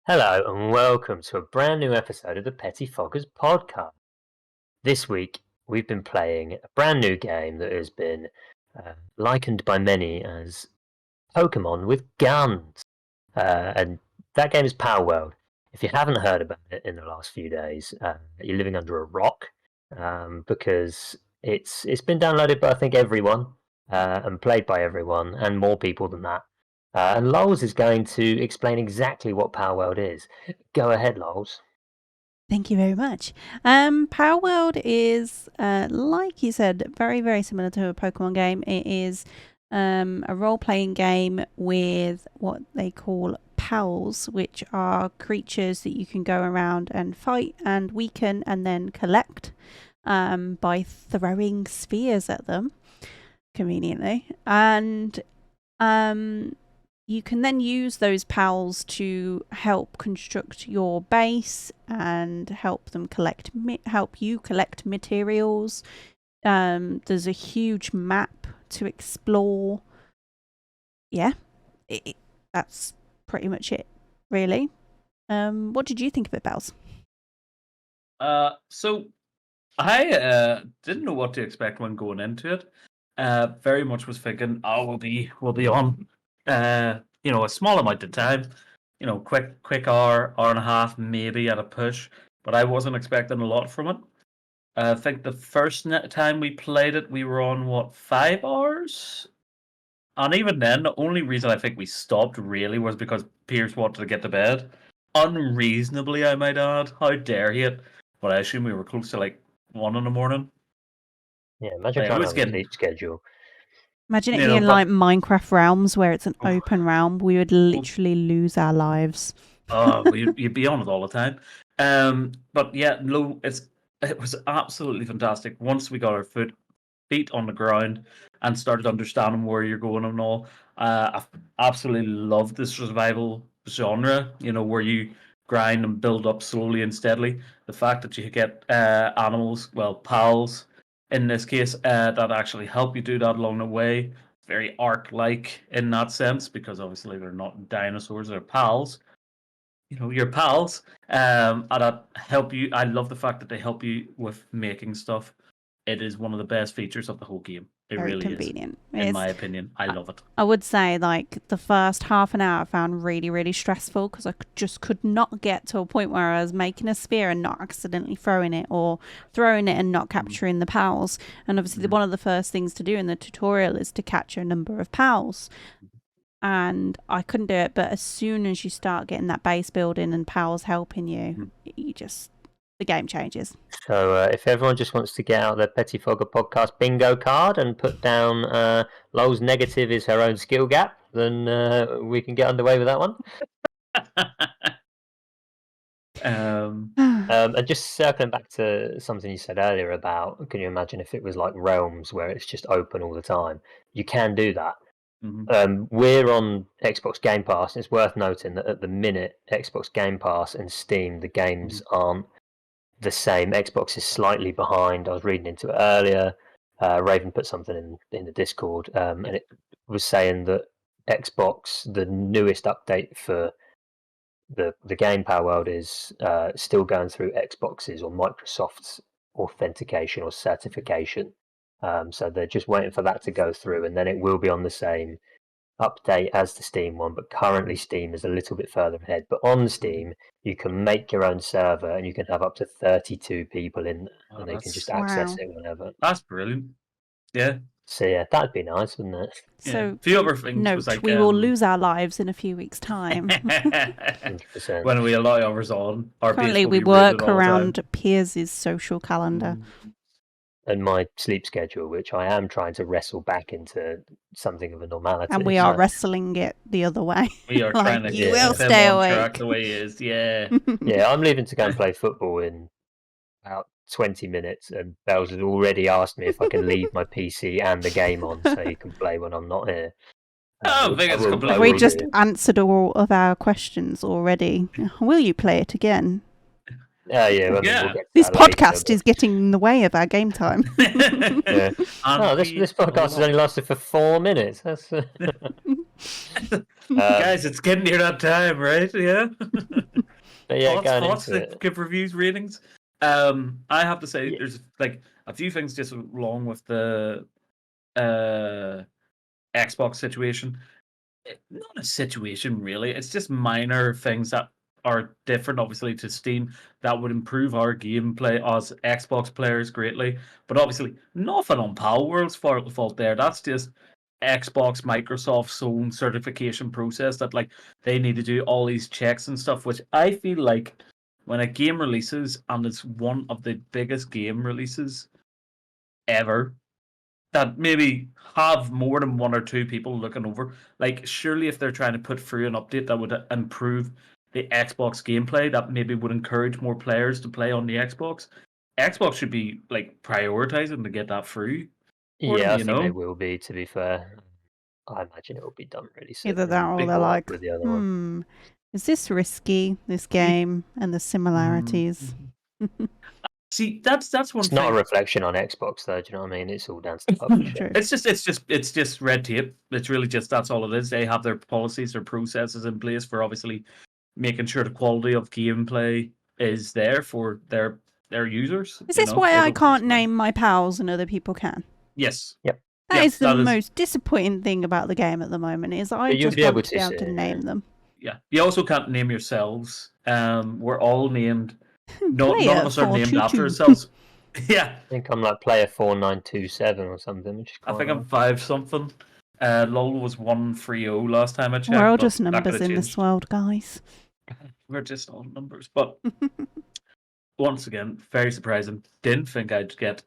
Hello and welcome to a brand new episode of the Pettifoggers podcast. This week we've been playing a brand new game that has been likened by many as Pokemon with guns. And that game is Palworld. If you haven't heard about it in the last few days, you're living under a rock because it's been downloaded by I think everyone and played by everyone and more people than that. And Lols is going to explain exactly what Palworld is. Go ahead, Lols. Thank you very much. Palworld is, like you said, very, very similar to a Pokemon game. It is a role-playing game with what they call pals, which are creatures that you can go around and fight and weaken and then collect by throwing spheres at them, conveniently. And you can then use those pals to help construct your base and help them help you collect materials. There's a huge map to explore. Yeah, that's pretty much it, really. What did you think of it, pals? So I didn't know what to expect when going into it. Very much was thinking, we'll be on a small amount of time, quick hour and a half maybe at a push, but I wasn't expecting a lot from it. I think the first time we played it, we were on 5 hours, and even then, the only reason I think we stopped really was because Pierce wanted to get to bed. Unreasonably, I might add. How dare he? But I assume we were close to 1 in the morning. Yeah, imagine trying to have a sleep schedule. Imagine it being like Minecraft realms where it's an open realm. We would literally lose our lives. You'd be on it all the time. But yeah, no, it was absolutely fantastic. Once we got our feet on the ground and started understanding where you're going and all, I absolutely loved the survival genre. Where you grind and build up slowly and steadily. The fact that you get animals, pals in this case, that actually help you do that along the way. Very Ark-like in that sense, because obviously they're not dinosaurs, they're pals. Your pals, and that help you. I love the fact that they help you with making stuff. It is one of the best features of the whole game. It Very really convenient. is. In my opinion, I love it. I would say the first half an hour I found really, really stressful because I just could not get to a point where I was making a sphere and not accidentally throwing it, or throwing it and not capturing the pals. And obviously one of the first things to do in the tutorial is to capture a number of pals. And I couldn't do it, but as soon as you start getting that base building and pals helping you, the game changes. So if everyone just wants to get out their Pettifogger podcast bingo card and put down Lol's negative is her own skill gap, then we can get underway with that one. And just circling back to something you said earlier about, can you imagine if it was like Realms where it's just open all the time? You can do that. Mm-hmm. We're on Xbox Game Pass. It's worth noting that at the minute, Xbox Game Pass and Steam, the games aren't the same. Xbox is slightly behind. I was reading into it earlier. Raven put something in the Discord, and it was saying that Xbox, the newest update for the game Palworld is still going through Xbox's or Microsoft's authentication or certification. So they're just waiting for that to go through, and then it will be on the same update as the Steam one, but currently Steam is a little bit further ahead. But on Steam, you can make your own server and you can have up to 32 people in there, and they can just access it whenever. That's brilliant. Yeah. So yeah, that'd be nice, wouldn't it? So a few other things was we will lose our lives in a few weeks' time. 100%. When we allow others on. Currently we work around Piers' social calendar. And my sleep schedule, which I am trying to wrestle back into something of a normality. And we are wrestling it the other way. We are trying to you will stay awake. The way he is, yeah. Yeah, I'm leaving to go and play football in about 20 minutes, and Bells has already asked me if I can leave my PC and the game on so he can play when I'm not here. We just answered all of our questions already. Will you play it again? Yeah. We'll this podcast is getting in the way of our game time. Yeah. This podcast has only lasted for 4 minutes. That's guys, it's getting near that time, right? Yeah. But yeah, going thoughts into that it, give reviews ratings. I have to say yeah, there's like a few things just along with the uh Xbox situation. Not a situation really. It's just minor things that are different, obviously, to Steam that would improve our gameplay as Xbox players greatly. But obviously, nothing on Palworld's fault there. That's just Xbox, Microsoft's own certification process that like they need to do all these checks and stuff. Which I feel like when a game releases and it's one of the biggest game releases ever, that maybe have more than one or two people looking over. Like, surely if they're trying to put through an update that would improve the Xbox gameplay, that maybe would encourage more players to play on the Xbox. Xbox should be like prioritizing to get that through for them, yeah, I think they will be. To be fair, I imagine it will be done really soon. Either that or Big they're Caught up like, with the other one. is this risky, this game, and the similarities? See, that's one It's thing. not a reflection on Xbox, though. Do you know what I mean? It's all down to the publisher. True. It's just red tape. It's really just that's all it is. They have their policies, their processes in place for obviously making sure the quality of gameplay is there for their users. Is this why They I don't can't just- name my pals and other people can? Yes. Yep. That Yeah, is the that is- most disappointing thing about the game at the moment. Is I But you'll just be want able to to be able to say- name them. Yeah. You also can't name yourselves. We're all named. None Player of us are named 422. after ourselves. Yeah. I think I'm like player 4927 or something. Which is I quite think I'm nice. 5 something. LOL was 130 last time I checked. We're all but just that numbers could've in this changed. world, guys. We're just all numbers. But once again, very surprising. Didn't think I'd get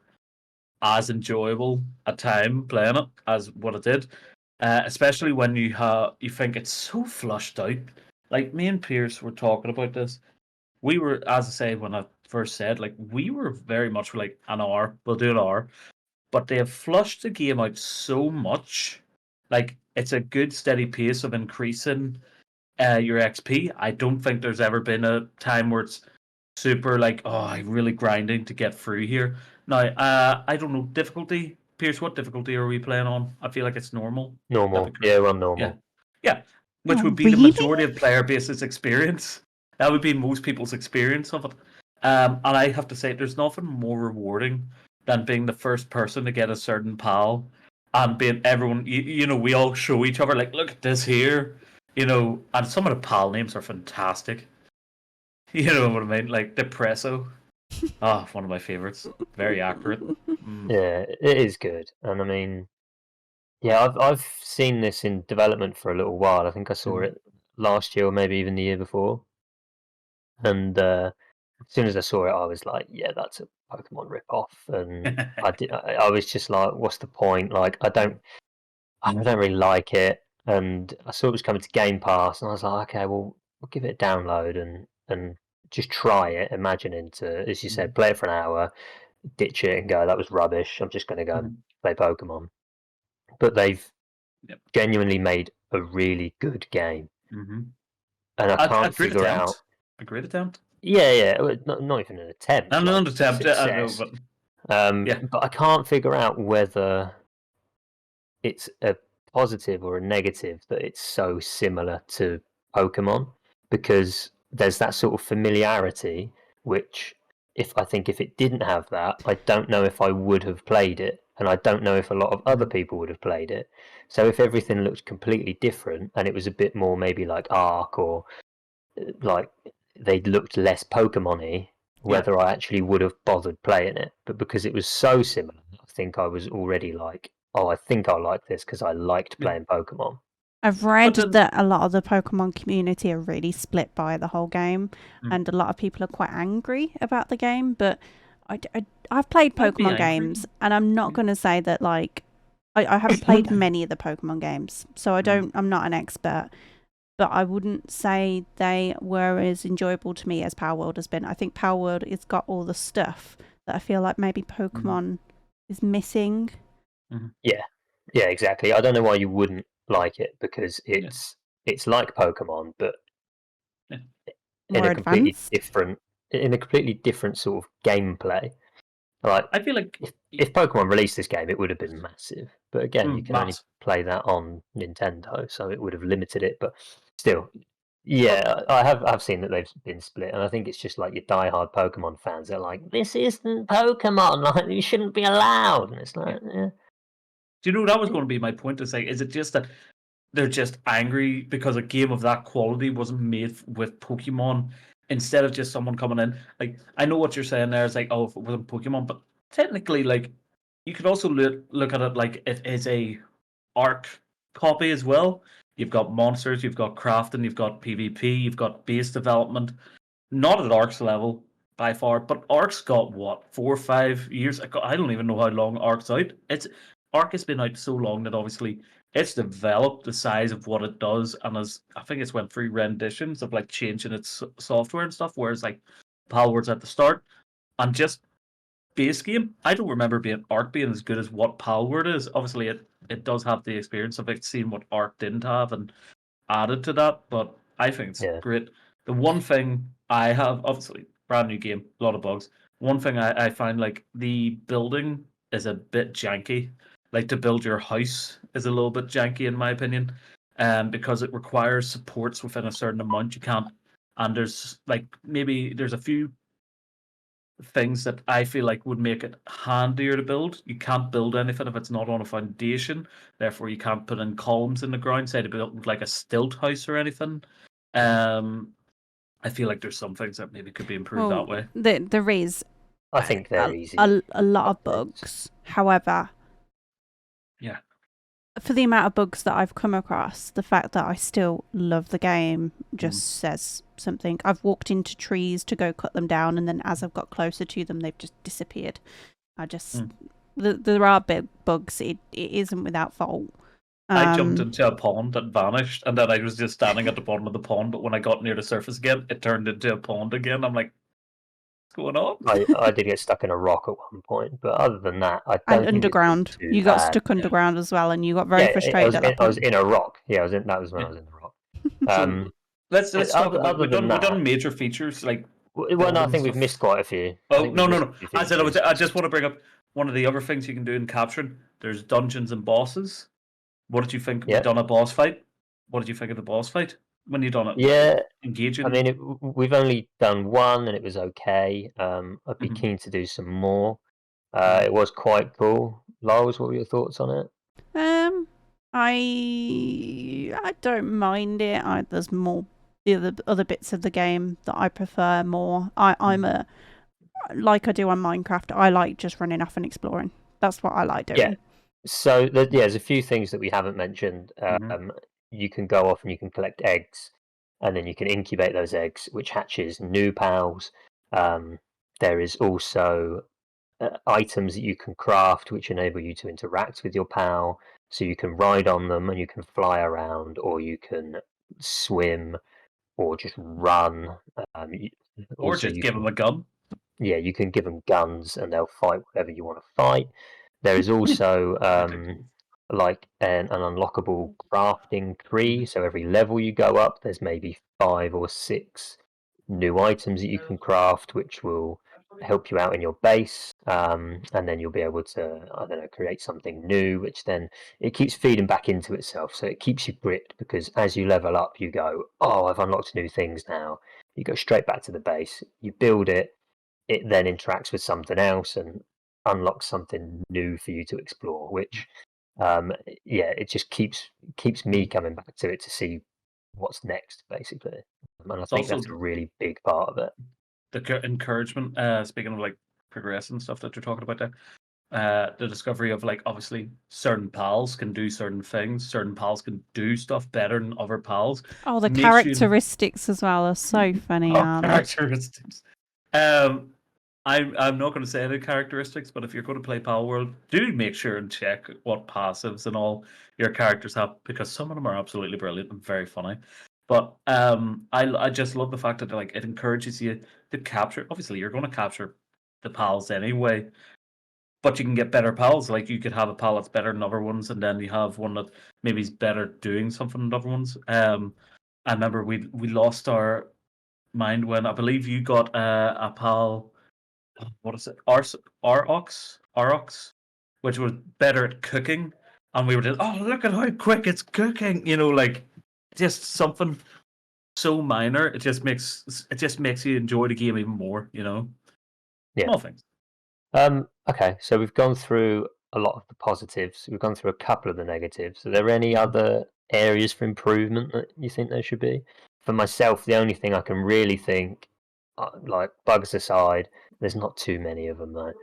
as enjoyable a time playing it as what I did. Especially when you think it's so flushed out. Like me and Pierce were talking about this. We were, as I say, when I first said, like we were very much like an hour. We'll do an hour, but they have flushed the game out so much. Like it's a good steady pace of increasing your XP. I don't think there's ever been a time where it's super like, oh, I'm really grinding to get through here. Now, I don't know difficulty. Pierce, what difficulty are we playing on? I feel like it's normal. Normal. That'd be great. Yeah, we're on normal. Yeah, which Oh, would be the really? majority of player base's experience. That would be most people's experience of it. And I have to say, there's nothing more rewarding than being the first person to get a certain pal and being everyone. You know, we all show each other like, look at this here. You know, and some of the pal names are fantastic. You know what I mean? Like Depresso. One of my favorites. Very accurate. Yeah, it is good. And I mean, yeah, I've seen this in development for a little while. I think I saw it last year or maybe even the year before. And as soon as I saw it, I was like, yeah, that's a Pokemon rip-off. And I was just like, what's the point? Like, I don't really like it. And I saw it was coming to Game Pass, and I was like, okay, well, we'll give it a download and just try it, imagining to, as you said, play it for an hour, ditch it and go, that was rubbish. I'm just going to go and play Pokemon. But they've genuinely made a really good game. And I can't figure out. A great attempt? Yeah. Not even an attempt. Not an attempt, success. I know, but But I can't figure out whether it's a positive or a negative that it's so similar to Pokemon, because there's that sort of familiarity which if it didn't have that, I don't know if I would have played it, and I don't know if a lot of other people would have played it. So if everything looked completely different and it was a bit more maybe like Arc, or like they looked less Pokemon-y, whether I actually would have bothered playing it. But because it was so similar, I think I was already like, oh, I think I like this because I liked playing Pokemon. I've read that a lot of the Pokemon community are really split by the whole game, and a lot of people are quite angry about the game. But I've played Pokemon games, and I'm not going to say that like I haven't played many of the Pokemon games, so I'm not an expert. But I wouldn't say they were as enjoyable to me as Palworld has been. I think Palworld has got all the stuff that I feel like maybe Pokemon is missing. Yeah, exactly. I don't know why you wouldn't like it, because it's like Pokemon, but in a completely different sort of gameplay. Like, I feel like if Pokemon released this game, it would have been massive. But again, you can only play that on Nintendo, so it would have limited it. But still, Yeah, I've seen that they've been split, and I think it's just like your diehard Pokemon fans are like, this isn't Pokemon, like you shouldn't be allowed, and it's like, yeah. Do you know that was going to be my point? To say, is it just that they're just angry because a game of that quality wasn't made with Pokemon instead of just someone coming in? Like, I know what you're saying there. It's like, oh, if it wasn't Pokemon, but technically, like, you could also look at it like it is a Arc copy as well. You've got monsters, you've got crafting, you've got PvP, you've got base development. Not at Arc's level by far, but Arc's got what 4 or 5 years. I don't even know how long Arc's out. Arc has been out so long that obviously it's developed the size of what it does, and I think it's went through renditions of like changing its software and stuff. Whereas like Palworld's at the start, and just base game, I don't remember Arc being as good as what Palworld is. Obviously, it does have the experience of like seeing what Arc didn't have and added to that, but I think it's great. The one thing I have, obviously, brand new game, a lot of bugs. One thing I find like the building is a bit janky. Like to build your house is a little bit janky in my opinion, because it requires supports within a certain amount. You can't, and there's like maybe there's a few things that I feel like would make it handier to build. You can't build anything if it's not on a foundation. Therefore, you can't put in columns in the ground, say to build like a stilt house or anything. I feel like there's some things that maybe could be improved that way. There is. I think they're easy. A lot of bugs. However, yeah, for the amount of bugs that I've come across, the fact that I still love the game just says something. I've walked into trees to go cut them down, and then as I've got closer to them, they've just disappeared. There are big bugs. It isn't without fault. I jumped into a pond that vanished, and then I was just standing at the bottom of the pond, but when I got near the surface again, it turned into a pond again. I'm like, what's going on? I did get stuck in a rock at one point, but other than that, I don't and think underground. You got stuck underground as well, and you got very frustrated at that point. I was in a rock. Yeah, that was when I was in the rock. So let's talk about we've done major features like. Well, no, I think we've missed quite a few. Oh no! I said I just want to bring up one of the other things you can do in capturing. There's dungeons and bosses. What did you think? We've done a boss fight. What did you think of the boss fight when you done it? Yeah, engaging. I mean, we've only done one, and it was okay. I'd be keen to do some more. It was quite cool. Lars, what were your thoughts on it? I don't mind it. There's more the other bits of the game that I prefer more. I'm a like I do on Minecraft. I like just running off and exploring. That's what I like doing. Yeah. So there's a few things that we haven't mentioned. You can go off and you can collect eggs, and then you can incubate those eggs, which hatches new pals. There is also items that you can craft, which enable you to interact with your pal. So you can ride on them, and you can fly around, or you can swim, or just run. Or just give them a gun. Yeah, you can give them guns, and they'll fight whatever you want to fight. There is also like an unlockable crafting tree. So every level you go up, there's maybe 5 or 6 new items that you can craft, which will help you out in your base. And then you'll be able to, I don't know, create something new, which then it keeps feeding back into itself. So it keeps you gripped, because as you level up, you go, oh, I've unlocked new things now. You go straight back to the base, you build it, it then interacts with something else and unlocks something new for you to explore, which it just keeps me coming back to it to see what's next, basically. And I think that's a really big part of it. The encouragement, speaking of like progressing stuff that you're talking about there, the discovery of like obviously certain pals can do certain things, certain pals can do stuff better than other pals. Oh, the characteristics as well are so funny. Characteristics. I'm not going to say any characteristics, but if you're going to play Palworld, do make sure and check what passives and all your characters have, because some of them are absolutely brilliant and very funny. But I just love the fact that like it encourages you to capture. Obviously, you're going to capture the pals anyway, but you can get better pals. Like you could have a pal that's better than other ones, and then you have one that maybe is better doing something than other ones. I remember we lost our mind when I believe you got a pal. What is it? Aurochs, which was better at cooking, and we were just, oh, look at how quick it's cooking, like just something. so minor. It just makes you enjoy the game even more. Yeah. Small things. Okay, so we've gone through a lot of the positives. We've gone through a couple of the negatives. Are there any other areas for improvement that you think there should be? For myself, the only thing I can really think, like bugs aside, there's not too many of them though,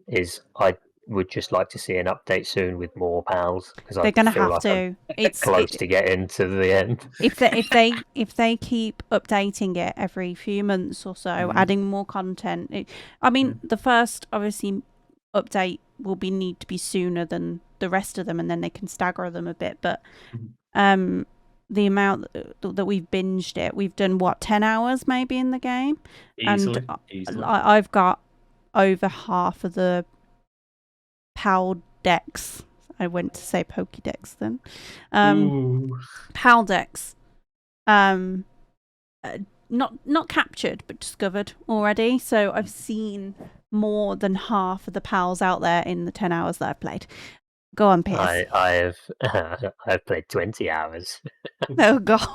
is I would just like to see an update soon with more pals because I They're going to feel have like I'm to. close to getting to the end. If they keep updating it every few months or so, adding more content. I mean, the first obviously update will need to be sooner than the rest of them, and then they can stagger them a bit. But the amount that we've binged it, we've done 10 hours maybe in the game, Easily. I've got over half of the PAL decks. I went to say Pokédex then. PAL decks. Not captured, but discovered already. So I've seen more than half of the PALs out there in the 10 hours that I've played. Go on, Piers. I've played 20 hours. Oh God.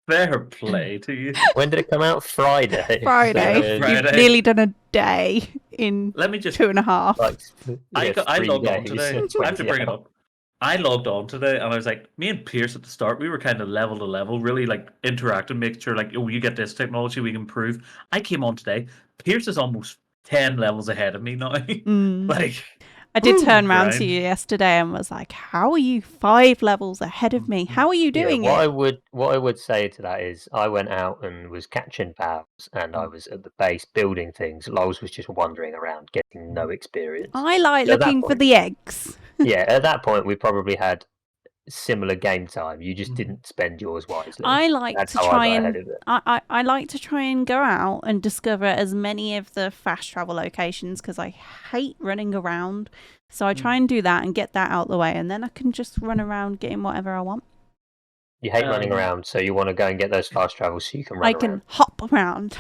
Fair play to you. When did it come out? Friday. Friday. You've nearly done a day in Let me just 2.5. I logged on today. I have to bring it up. up. I logged on today and I was like, me and Pierce at the start, we were kind of level to level, really like interacting, making sure like, oh, you get this technology, we can improve. I came on today. Pierce is almost 10 levels ahead of me now. Like, I did turn around to you yesterday and was like, how are you 5 levels ahead of me? How are you doing it? What I would say to that is I went out and was catching pals and I was at the base building things. Lols was just wandering around getting no experience. I like looking for the eggs. Yeah, at that point we probably had similar game time. You just didn't spend yours wisely. I like to try and go out and discover as many of the fast travel locations because I hate running around. So I try and do that and get that out the way, and then I can just run around getting whatever I want. You hate running around, so you want to go and get those fast travels so you can run around. I can hop around.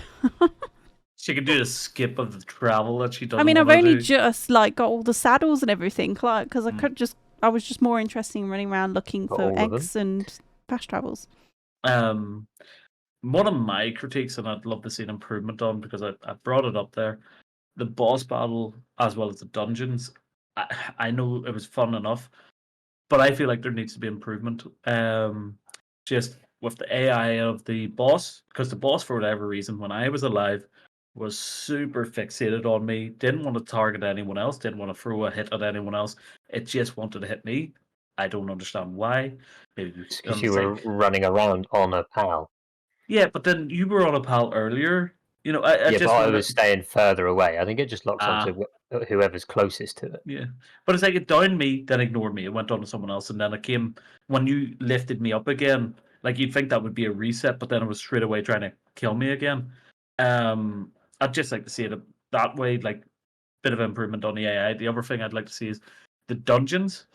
She can do the skip of the travel that she doesn't. I mean, I've only just got all the saddles and everything, because I was just more interested in running around looking for eggs and fast travels. One of my critiques, and I'd love to see an improvement on because I brought it up there, the boss battle as well as the dungeons. I know it was fun enough, but I feel like there needs to be improvement. Just with the AI of the boss, because the boss, for whatever reason, when I was alive, was super fixated on me, didn't want to target anyone else, didn't want to throw a hit at anyone else. It just wanted to hit me. I don't understand why. Maybe because you were running around on a pal. Yeah, but then you were on a pal earlier. But I was staying further away. I think it just locks onto whoever's closest to it. Yeah, but it's like it downed me, then ignored me. It went on to someone else, and then it came when you lifted me up again. Like you'd think that would be a reset, but then it was straight away trying to kill me again. I'd just like to see it that way, like bit of improvement on the AI. The other thing I'd like to see is the dungeons.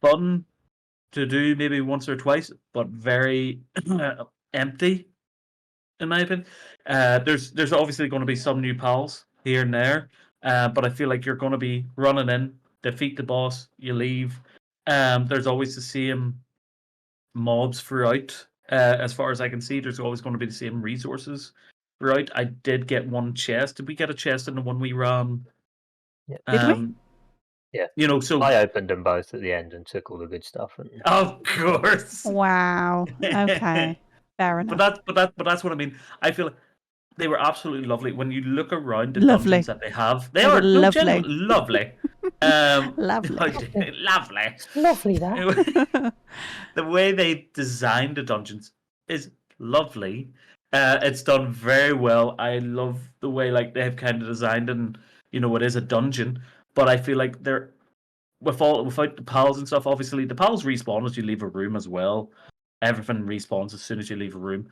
Fun to do maybe once or twice, but very empty, in my opinion. There's obviously going to be some new pals here and there, but I feel like you're going to be running in, defeat the boss, you leave. There's always the same mobs throughout. As far as I can see, there's always going to be the same resources throughout. I did get one chest. Did we get a chest in the one we ran? Did we? Yeah. So I opened them both at the end and took all the good stuff. Of course. Wow. Okay. Fair enough. But that's what I mean. I feel like they were absolutely lovely. When you look around the dungeons that they have, they are lovely. Lovely. Lovely that. The way they designed the dungeons is lovely. It's done very well. I love the way they've kind of designed and it is a dungeon, but I feel like they're without the pals and stuff. Obviously, the pals respawn as you leave a room as well. Everything respawns as soon as you leave a room.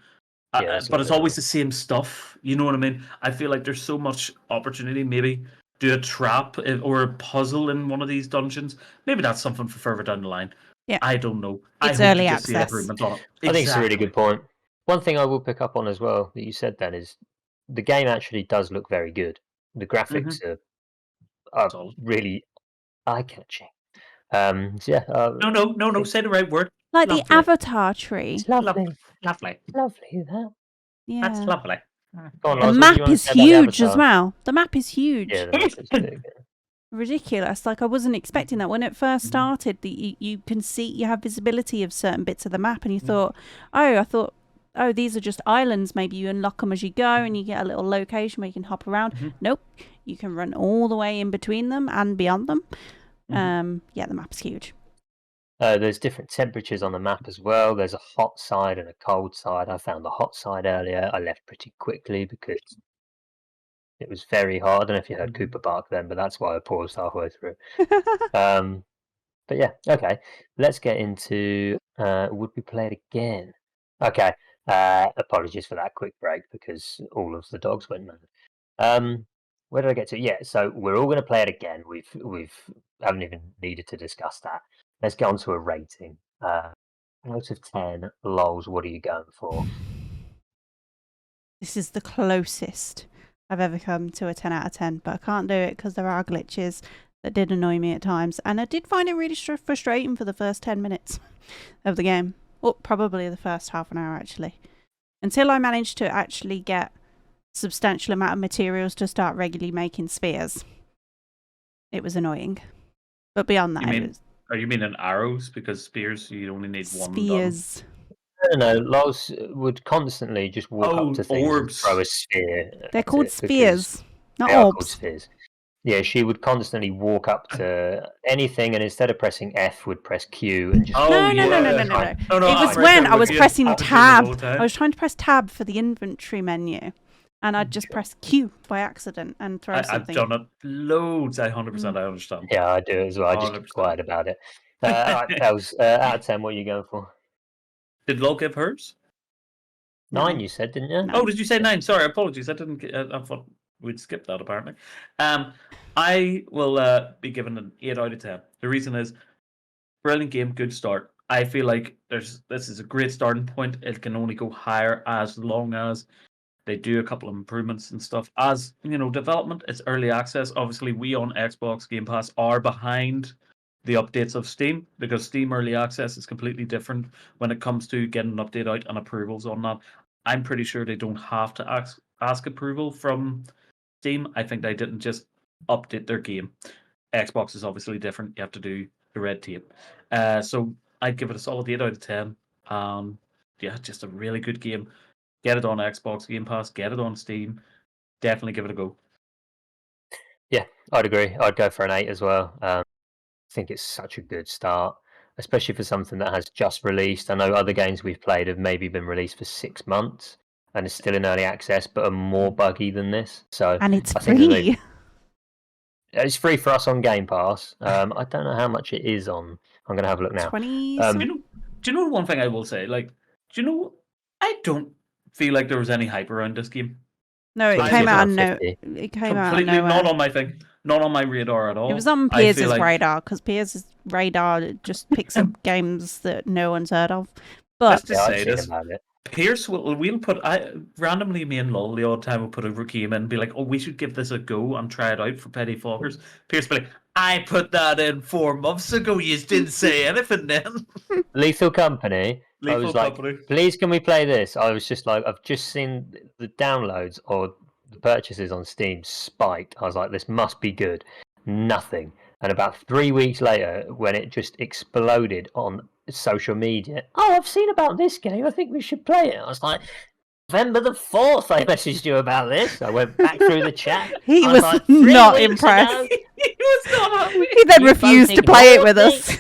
But it's always the same stuff. You know what I mean? I feel like there's so much opportunity. Maybe do a trap or a puzzle in one of these dungeons. Maybe that's something for further down the line. Yeah, I don't know. It's early access. I think it's a really good point. One thing I will pick up on as well that you said then is the game actually does look very good. The graphics are really eye-catching. No. Say the right word. Like lovely. The avatar tree. It's lovely. Lovely. Lovely, that. Yeah. That's lovely. Go on, The Loz, what do you map want to is say about the huge as Avatar? well. The map is huge. Yeah, the map is big. Ridiculous. Like, I wasn't expecting that. When it first started, you can see, you have visibility of certain bits of the map, and you thought, oh, these are just islands. Maybe you unlock them as you go, and you get a little location where you can hop around. Nope. You can run all the way in between them and beyond them. Yeah, the map's huge. There's different temperatures on the map as well. There's a hot side and a cold side. I found the hot side earlier. I left pretty quickly because it was very hard. I don't know if you heard Cooper bark then, but that's why I paused halfway through. But yeah, okay. Let's get into would we play it again? Okay. Apologies for that quick break because all of the dogs went mad. Where did I get to? Yeah, so we're all going to play it again. We've haven't even needed to discuss that. Let's get on to a rating. Out of 10, lols, what are you going for? This is the closest I've ever come to a 10 out of 10, but I can't do it because there are glitches that did annoy me at times, and I did find it really frustrating for the first 10 minutes of the game. Or probably the first half an hour, actually. Until I managed to actually get substantial amount of materials to start regularly making spheres. It was annoying. But beyond that, Are you meaning arrows? Because spears, you only need one. Spheres. No, Loz would constantly just walk up to things orbs. and throw a spear. They're called spheres, not they are orbs. called spheres. Yeah, she would constantly walk up to anything, and instead of pressing F, would press Q and just. No. It was when I was pressing tab. I was trying to press tab for the inventory menu, and I'd just press Q by accident and throw something. I've done it loads. I 100% I understand. Yeah, I do as well. I just keep quiet about it. All right, Pels, out of 10, what are you going for? Did Lo give hers? 9, you said, didn't you? Oh, did you say 9? Sorry, apologies. I didn't. I thought we'd skip that. Apparently, I will be given an 8 out of 10. The reason is, brilliant game, good start. I feel like this is a great starting point. It can only go higher as long as they do a couple of improvements and stuff. As you know, development, it's early access. Obviously, we on Xbox Game Pass are behind the updates of Steam, because Steam early access is completely different when it comes to getting an update out and approvals on that. I'm pretty sure they don't have to ask approval from Steam. I think they didn't just update their game. Xbox is obviously different. You have to do the red tape. So I'd give it a solid 8 out of 10. Yeah, just a really good game. Get it on Xbox Game Pass. Get it on Steam. Definitely give it a go. Yeah, I'd agree. I'd go for an 8 as well. I think it's such a good start, especially for something that has just released. I know other games we've played have maybe been released for 6 months and is still in early access, but are more buggy than this. So and it's free. It's free for us on Game Pass. I don't know how much it is on. I'm going to have a look now. 20. Do you know one thing I will say? Like, do you know? I don't feel like there was any hype around this game. No, it came out on It came out completely not on my thing. Not on my radar at all. It was on Piers' radar, because Piers' radar just picks up games that no one's heard of. But let's just say this. Pierce we'll put randomly, me and Lol the odd time will put a game in and be like, oh, we should give this a go and try it out for Pettifoggers. Pierce will be like, I put that in 4 months ago, you didn't say anything then. Lethal Company. I was like, please can we play this? I was just like, I've just seen the downloads or the purchases on Steam spiked. I was like, this must be good. Nothing. And about 3 weeks later, when it just exploded on social media, oh, I've seen about this game, I think we should play it. I was like, November the 4th I messaged you about this. I went back through the chat. He was like, not impressed. He was not happy. He then refused to play it with us.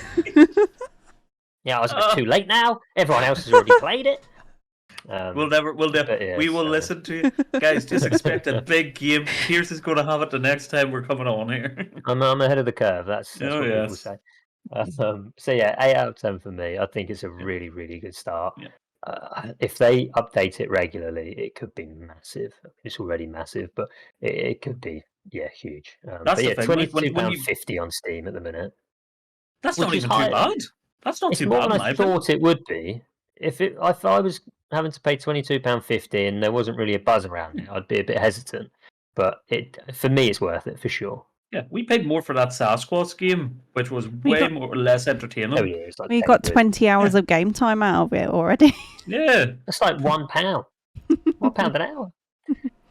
Yeah, I was like, too late now. Everyone else has already played it. We'll never. We will listen to you guys. Just expect a big game. Pierce is going to have it the next time we're coming on here. I'm ahead of the curve. That's what people say. So yeah, 8 out of 10 for me. I think it's a really, really good start. Yeah. If they update it regularly, it could be massive. It's already massive, but it could be huge. That's but the yeah, thing. £22.50 on Steam at the minute. That's not even too bad. That's not too bad. It's more than I thought it would be. If I was having to pay £22.50 and there wasn't really a buzz around it, I'd be a bit hesitant. But for me, it's worth it for sure. Yeah, we paid more for that Sasquatch game, which was way more or less entertaining. Oh yeah, it's like we got 20 hours of game time out of it already. Yeah. That's like £1. £1 an hour.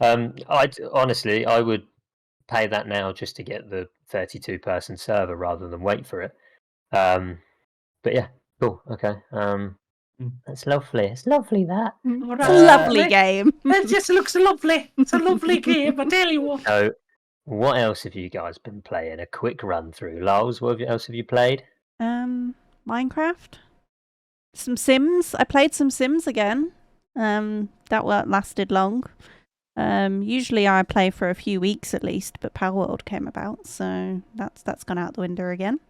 I would pay that now just to get the 32-person server rather than wait for it. But yeah, cool. Okay. That's lovely. It's lovely that. It's a lovely game. It just looks lovely. It's a lovely game, I tell you what. So, what else have you guys been playing? A quick run through. Lars, what else have you played? Minecraft. Some Sims. I played some Sims again. That weren't lasted long. Usually I play for a few weeks at least, but Palworld came about, so that's gone out the window again.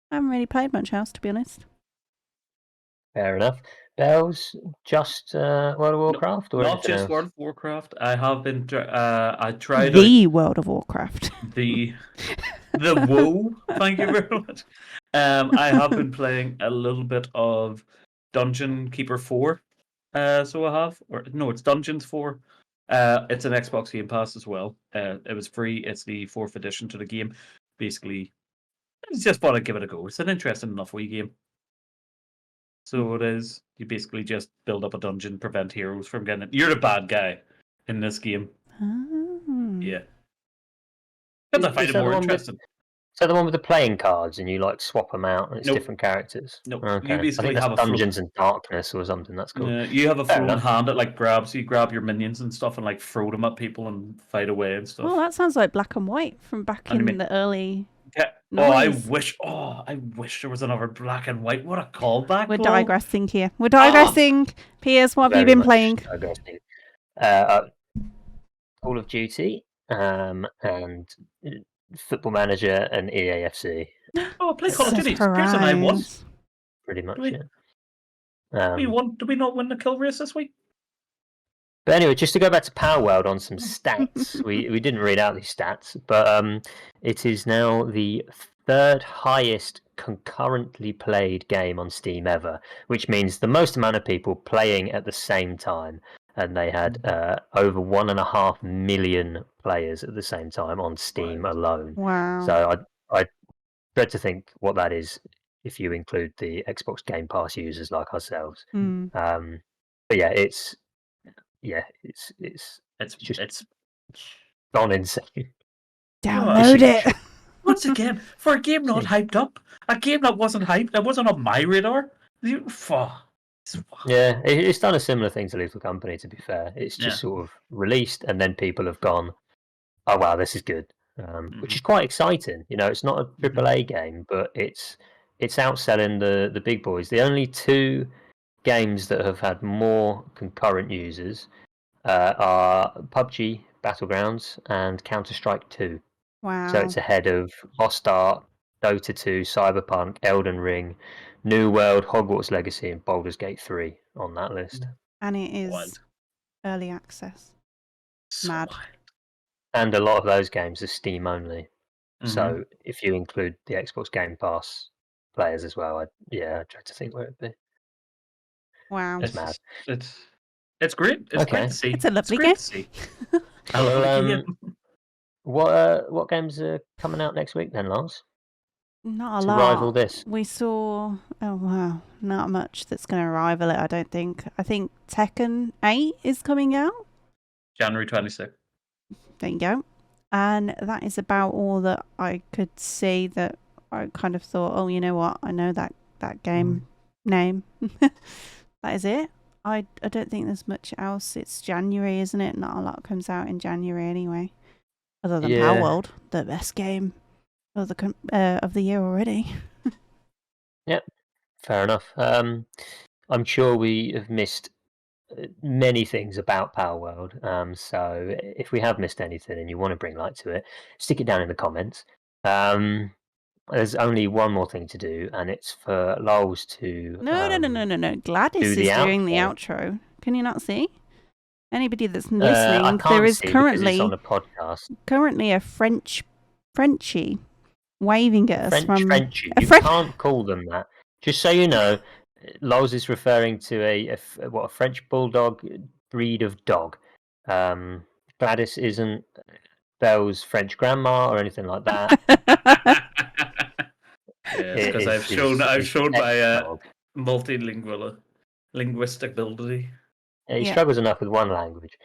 I haven't really played much else, to be honest. Fair enough. Bells, just World of Warcraft, or not anything just else? World of Warcraft. I have been. I tried the World of Warcraft. the WoW. Thank you very much. I have been playing a little bit of Dungeon Keeper 4. So I have, or no, it's Dungeons 4. It's an Xbox Game Pass as well. It was free. It's the 4th edition to the game. Basically, I just want to give it a go. It's an interesting enough wee game. So it is. You basically just build up a dungeon, prevent heroes from getting it. You're the bad guy in this game. Oh. Yeah. Because I find it more interesting. So the one with the playing cards, and you like swap them out, and it's Nope. different characters. No, Okay. you basically I think have a Dungeons and Darkness or something. That's cool. you have a Fair throwing enough. hand that like grabs. So you grab your minions and stuff, and like throw them at people and fight away and stuff. Oh, that sounds like Black and White from back in the early. Yeah. Oh, I wish there was another Black and White. What a callback! We're digressing here. We're digressing. Piers, what have you been playing? Call of Duty, and Football Manager and EAFC. Oh, play Call of Duty. Piers and I won. Pretty much, yeah. Did we not win the kill race this week? But anyway, just to go back to Palworld on some stats, we didn't read out these stats, but it is now the 3rd highest concurrently played game on Steam ever, which means the most amount of people playing at the same time, and they had over 1.5 million players at the same time on Steam alone. Wow! So I dread to think what that is if you include the Xbox Game Pass users like ourselves. But yeah, it's just gone insane. Download it. Once again, for a game not hyped up, a game that wasn't hyped, that wasn't on my radar. Yeah, it's done a similar thing to Lethal Company. To be fair, it's just sort of released, and then people have gone, "Oh wow, this is good," which is quite exciting. You know, it's not a AAA game, but it's outselling the big boys. The only 2 games that have had more concurrent users are PUBG Battlegrounds and Counter-Strike 2. Wow! So it's ahead of Lost Ark, Dota 2, Cyberpunk, Elden Ring, New World, Hogwarts Legacy, and Baldur's Gate 3 on that list. And it is early access. Mad. And a lot of those games are Steam only. So if you include the Xbox Game Pass players as well, I try to think where it'd be. Wow. It's mad. It's great. It's great to see. It's a lovely game. What games are coming out next week then, Lars? Not a lot. Rival this. We saw, not much that's going to rival it, I don't think. I think Tekken 8 is coming out. January 26th. There you go. And that is about all that I could see that I kind of thought, oh, you know what? I know that game name. That is it. I don't think there's much else. It's January, isn't it? Not a lot comes out in January anyway. Other than Palworld, the best game of the year already. Yep, fair enough. I'm sure we have missed many things about Palworld. So if we have missed anything and you want to bring light to it, stick it down in the comments. There's only one more thing to do, and it's for Lols to No. Gladys is doing the outro. Can you not see? Anybody that's listening, there is currently on a podcast. Currently a Frenchie waving at us from Frenchie. You can't call them that. Just so you know, Lols is referring to a French bulldog breed of dog. Gladys isn't Belle's French grandma or anything like that. Because I've shown my multilingual linguistic ability. Yeah, he Yeah. struggles enough with one language.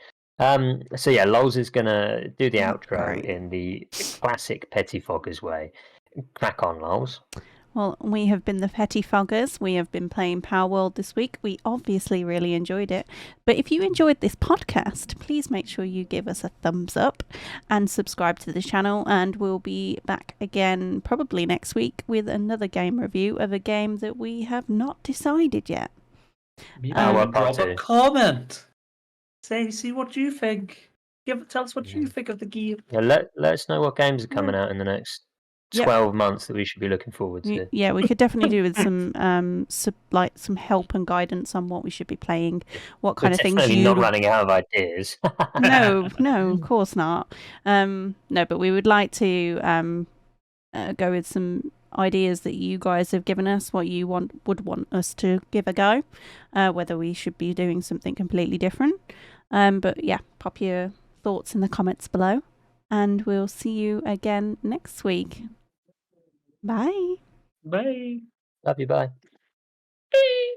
So yeah, Lols is gonna do the outro Great. in the classic Pettifoggers way. Crack on, Lols. Well, we have been the Pettifoggers. We have been playing Palworld this week. We obviously really enjoyed it. But if you enjoyed this podcast, please make sure you give us a thumbs up and subscribe to the channel. And we'll be back again probably next week with another game review of a game that we have not decided yet. Drop a comment. See what you think. Tell us what you think of the game. Yeah, let us know what games are coming out in the next 12 months that we should be looking forward to. Yeah, we could definitely do with some help and guidance on what we should be playing, what kind of things you. Not running out of ideas. No, of course not. No, but we would like to go with some ideas that you guys have given us, what you would want us to give a go, whether we should be doing something completely different. But yeah, pop your thoughts in the comments below, and we'll see you again next week. Bye. Bye. Love you, bye. Bye.